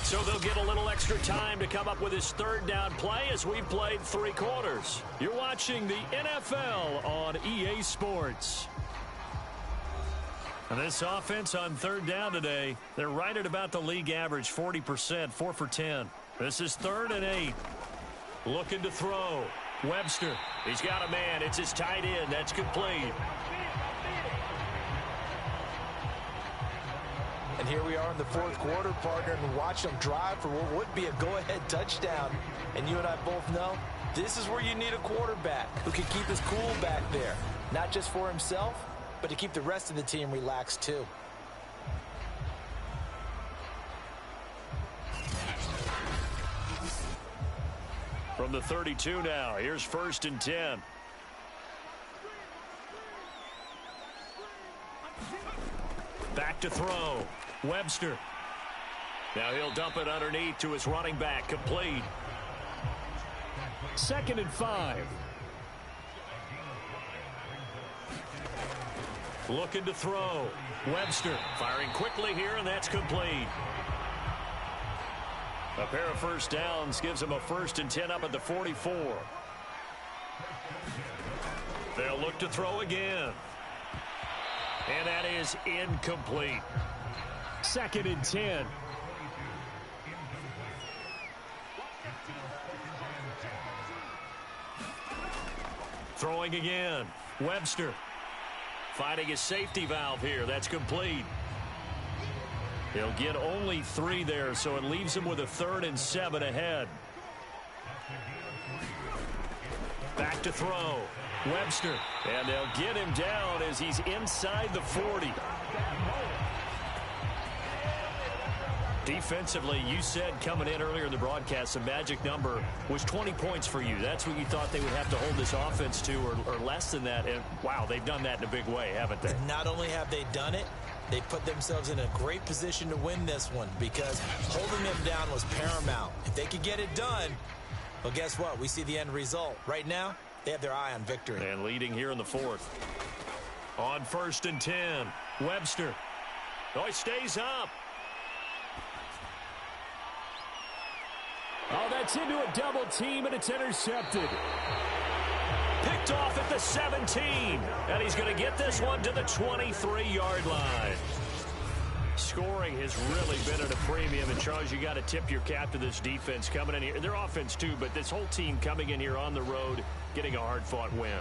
So they'll get a little extra time to come up with his 3rd down play as we've played 3 quarters. You're watching the NFL on EA Sports. And this offense on 3rd down today, they're right at about the league average, 40%, 4 for 10. This is 3rd and 8. Looking to throw. Webster, he's got a man. It's his tight end. That's complete. And here we are in the 4th quarter, partner, and watch them drive for what would be a go-ahead touchdown. And you and I both know this is where you need a quarterback who can keep his cool back there, not just for himself, but to keep the rest of the team relaxed too. From the 32 now, here's 1st and 10. Back to throw. Webster. Now he'll dump it underneath to his running back, complete. 2nd and 5. Looking to throw. Webster firing quickly here, and that's complete. A pair of first downs gives him a 1st and 10 up at the 44. They'll look to throw again. And that is incomplete. 2nd and 10. Throwing again. Webster finding his safety valve here. That's complete. He'll get only 3 there, so it leaves him with a 3rd and 7 ahead. Back to throw. Webster. And they'll get him down as he's inside the 40. Defensively, you said coming in earlier in the broadcast, the magic number was 20 points for you. That's what you thought they would have to hold this offense to, or less than that. And, wow, they've done that in a big way, haven't they? Not only have they done it, they put themselves in a great position to win this one because holding them down was paramount. If they could get it done, well, guess what? We see the end result. Right now, they have their eye on victory. And leading here in the 4th. On 1st and 10, Webster. Oh, he stays up. Oh, that's into a double team, and it's intercepted. Picked off at the 17. And he's going to get this one to the 23-yard line. Scoring has really been at a premium. And, Charles, you got to tip your cap to this defense coming in here. Their offense, too, but this whole team coming in here on the road, getting a hard-fought win.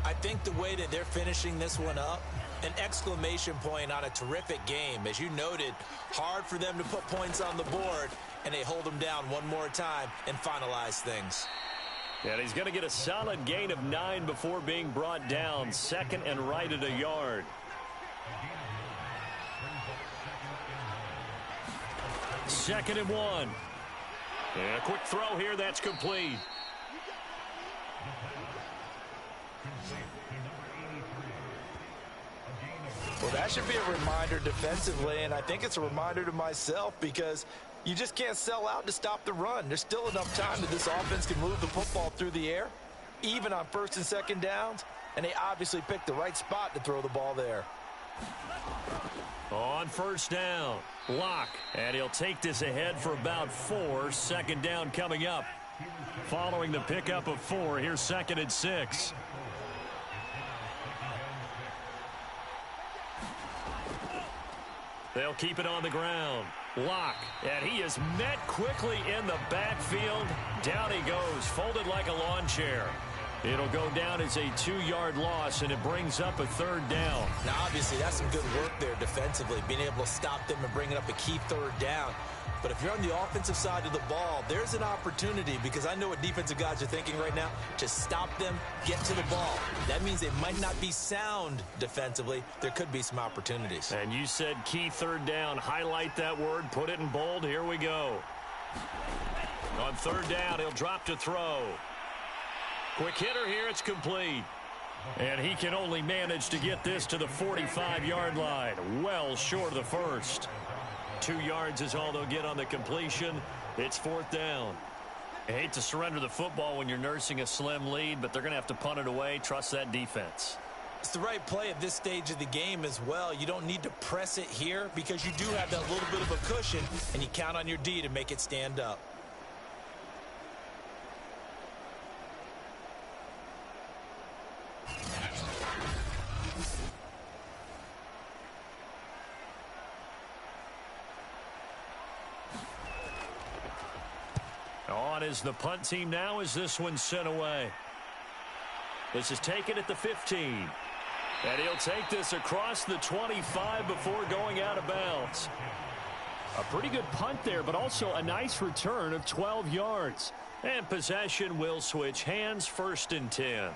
I think the way that they're finishing this one up, an exclamation point on a terrific game. As you noted, hard for them to put points on the board, and they hold them down one more time and finalize things. And he's going to get a solid gain of 9 before being brought down. 2nd and right at a yard. Second and 1. And a quick throw here. That's complete. Well, that should be a reminder defensively, and I think it's a reminder to myself because you just can't sell out to stop the run. There's still enough time that this offense can move the football through the air, even on 1st and 2nd downs, and they obviously picked the right spot to throw the ball there. On 1st down, Locke, and he'll take this ahead for about 4. 2nd down coming up. Following the pickup of 4, here's 2nd and 6. They'll keep it on the ground. Locke, and he is met quickly in the backfield. Down he goes, folded like a lawn chair. It'll go down as a 2-yard loss, and it brings up a 3rd down. Now, obviously, that's some good work there defensively, being able to stop them and bringing up a key 3rd down. But if you're on the offensive side of the ball, there's an opportunity, because I know what defensive guys are thinking right now. Just stop them, get to the ball. That means they might not be sound defensively. There could be some opportunities. And you said key 3rd down. Highlight that word. Put it in bold. Here we go. On 3rd down, he'll drop to throw. Quick hitter here. It's complete. And he can only manage to get this to the 45-yard line. Well short of the 1st. 2 yards is all they'll get on the completion. It's 4th down. I hate to surrender the football when you're nursing a slim lead, but they're going to have to punt it away. Trust that defense. It's the right play at this stage of the game as well. You don't need to press it here because you do have that little bit of a cushion, and you count on your D to make it stand up. On is the punt team now as this one's sent away. This is taken at the 15. And he'll take this across the 25 before going out of bounds. A pretty good punt there, but also a nice return of 12 yards. And possession will switch hands. 1st and 10.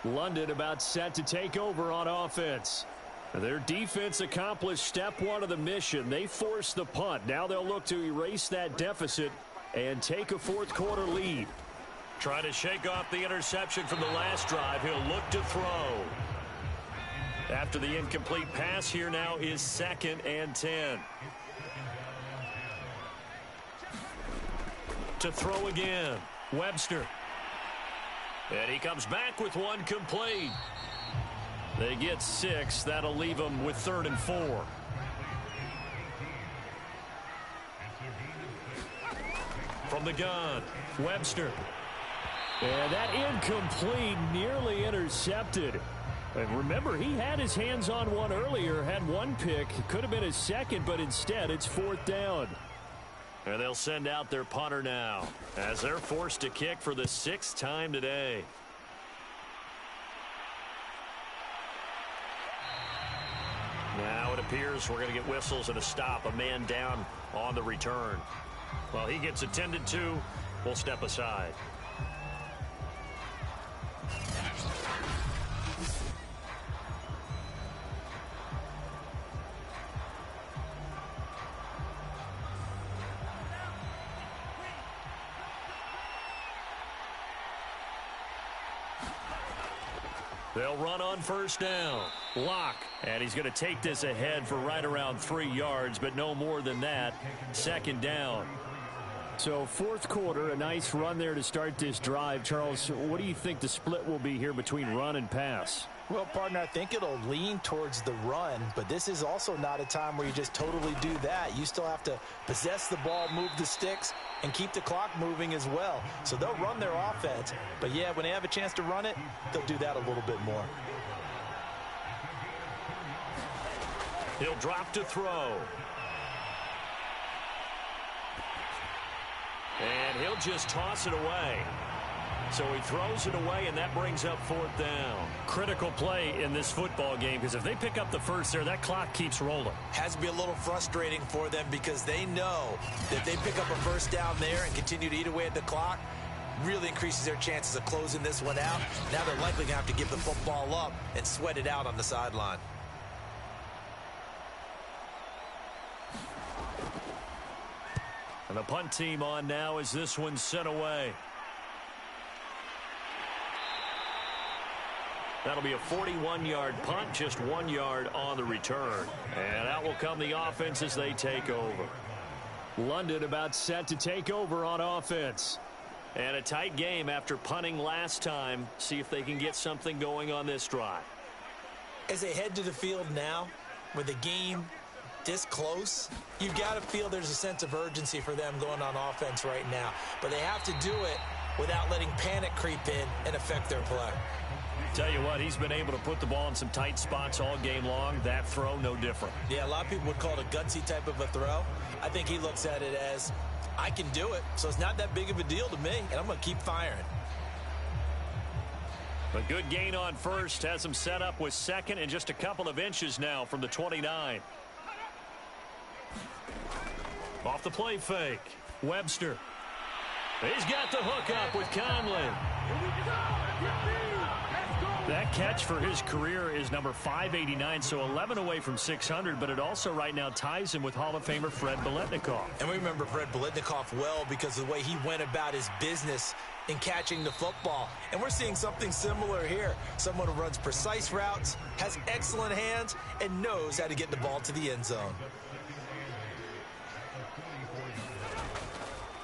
London about set to take over on offense. Their defense accomplished step 1 of the mission. They forced the punt. Now they'll look to erase that deficit and take a 4th quarter lead. Trying to shake off the interception from the last drive. He'll look to throw. After the incomplete pass, here now is 2nd and 10. To throw again, Webster. And he comes back with one complete. They get 6. That'll leave them with 3rd and 4. From the gun, Webster. And that incomplete, nearly intercepted. And remember, he had his hands on one earlier, had one pick. Could have been his second, but instead it's 4th down. And they'll send out their punter now as they're forced to kick for the 6th time today. Now it appears we're going to get whistles and a stop. A man down on the return. While he gets attended to, we'll step aside. They'll run on 1st down. Lock. And he's going to take this ahead for right around 3 yards, but no more than that. 2nd down. So 4th quarter, a nice run there to start this drive. Charles, what do you think the split will be here between run and pass? Well, partner, I think it'll lean towards the run, but this is also not a time where you just totally do that. You still have to possess the ball, move the sticks, and keep the clock moving as well. So they'll run their offense, but yeah, when they have a chance to run it, they'll do that a little bit more. He'll drop to throw. And he'll just toss it away. So he throws it away, and that brings up 4th down. Critical play in this football game, because if they pick up the first there, that clock keeps rolling. Has to be a little frustrating for them because they know that they pick up a 1st down there and continue to eat away at the clock, really increases their chances of closing this one out. Now they're likely going to have to give the football up and sweat it out on the sideline. And the punt team on now as this one's sent away. That'll be a 41-yard punt, just 1 yard on the return. And out will come the offense as they take over. London about set to take over on offense. And a tight game after punting last time. See if they can get something going on this drive. As they head to the field now, with the game this close, you've got to feel there's a sense of urgency for them going on offense right now. But they have to do it without letting panic creep in and affect their play. Tell you what, he's been able to put the ball in some tight spots all game long. That throw, no different. Yeah, a lot of people would call it a gutsy type of a throw. I think he looks at it as, I can do it, so it's not that big of a deal to me, and I'm going to keep firing. A good gain on 1st, has him set up with 2nd and just a couple of inches now from the 29. Off the play fake, Webster. He's got the hook up with Conley. That catch for his career is number 589, so 11 away from 600, but it also right now ties him with Hall of Famer Fred Biletnikoff. And we remember Fred Biletnikoff well because of the way he went about his business in catching the football. And we're seeing something similar here. Someone who runs precise routes, has excellent hands, and knows how to get the ball to the end zone.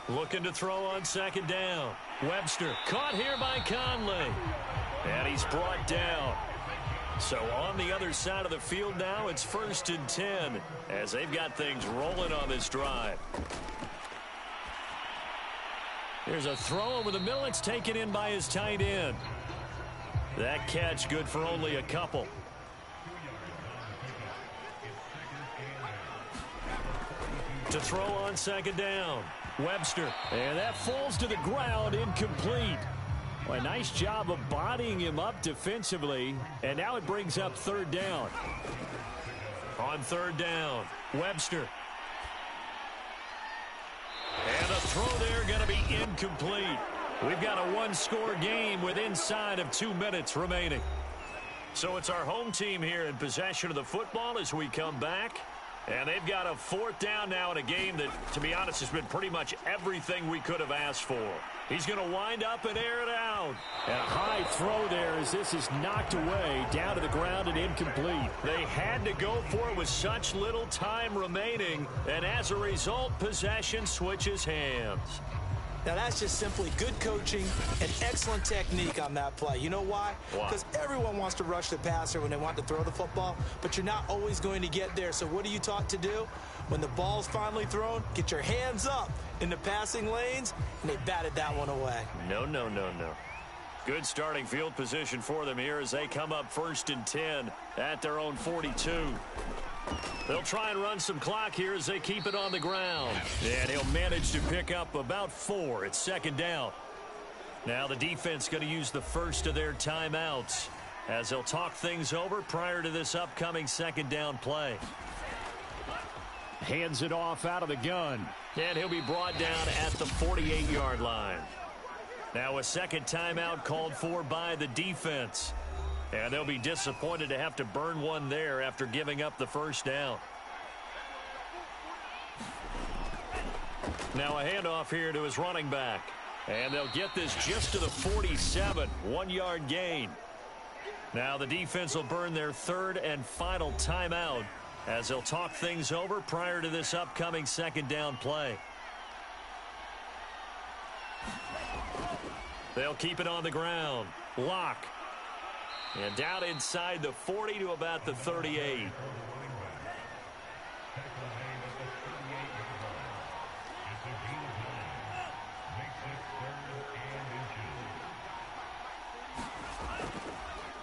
Looking to throw on 2nd down. Webster caught here by Conley. And he's brought down. So on the other side of the field now, it's 1st and 10 as they've got things rolling on this drive. Here's a throw over the middle. It's taken in by his tight end. That catch good for only a couple. To throw on 2nd down. Webster. And that falls to the ground, incomplete. Well, a nice job of bodying him up defensively. And now it brings up 3rd down. On 3rd down, Webster. And a throw there going to be incomplete. We've got a 1-score game with inside of 2 minutes remaining. So it's our home team here in possession of the football as we come back. And they've got a 4th down now in a game that, to be honest, has been pretty much everything we could have asked for. He's going to wind up and air it out. And a high throw there as this is knocked away, down to the ground and incomplete. They had to go for it with such little time remaining, and as a result, possession switches hands. Now, that's just simply good coaching and excellent technique on that play. You know why? Because everyone wants to rush the passer when they want to throw the football, but you're not always going to get there. So what are you taught to do? When the ball's finally thrown, get your hands up in the passing lanes, and they batted that one away. No. Good starting field position for them here as they come up 1st and 10 at their own 42. They'll try and run some clock here as they keep it on the ground. And he'll manage to pick up about 4. It's 2nd down. Now the defense going to use the first of their timeouts as they'll talk things over prior to this upcoming 2nd down play. Hands it off out of the gun. And he'll be brought down at the 48-yard line. Now a 2nd timeout called for by the defense. And they'll be disappointed to have to burn one there after giving up the 1st down. Now a handoff here to his running back. And they'll get this just to the 47. 1-yard gain. Now the defense will burn their 3rd and final timeout as they'll talk things over prior to this upcoming 2nd down play. They'll keep it on the ground. Lock. And down inside the 40 to about the 38.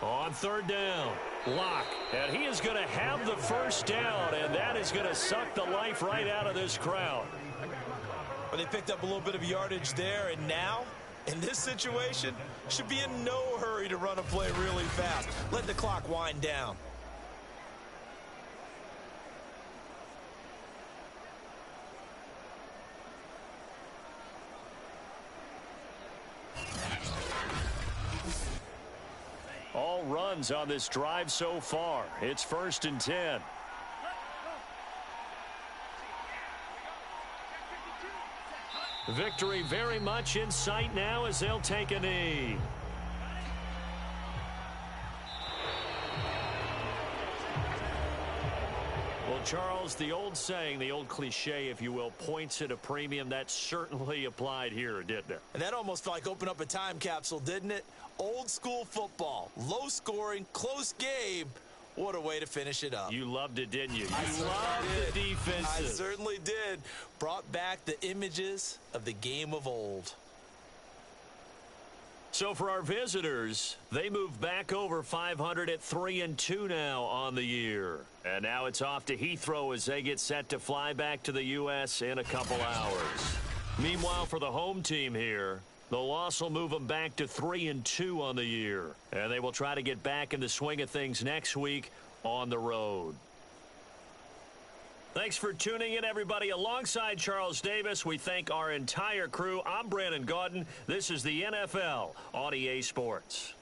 On 3rd down, Lock. And he is going to have the 1st down, and that is going to suck the life right out of this crowd. Well, they picked up a little bit of yardage there, and now, in this situation, should be in no hurry to run a play really fast. Let the clock wind down. All runs on this drive so far. It's 1st and 10. Victory very much in sight now as they'll take a knee. Well, Charles, the old saying, the old cliche, if you will, points at a premium, that certainly applied here, didn't it? And that almost felt like open up a time capsule, didn't it? Old school football, low scoring, close game. What a way to finish it up. You loved it, didn't you? You loved the defenses. I certainly did. Brought back the images of the game of old. So for our visitors, they move back over 500 at 3-2 now on the year. And now it's off to Heathrow as they get set to fly back to the U.S. in a couple hours. Meanwhile, for the home team here, the loss will move them back to 3-2 on the year. And they will try to get back in the swing of things next week on the road. Thanks for tuning in, everybody. Alongside Charles Davis, we thank our entire crew. I'm Brandon Gaudin. This is the NFL on EA Sports.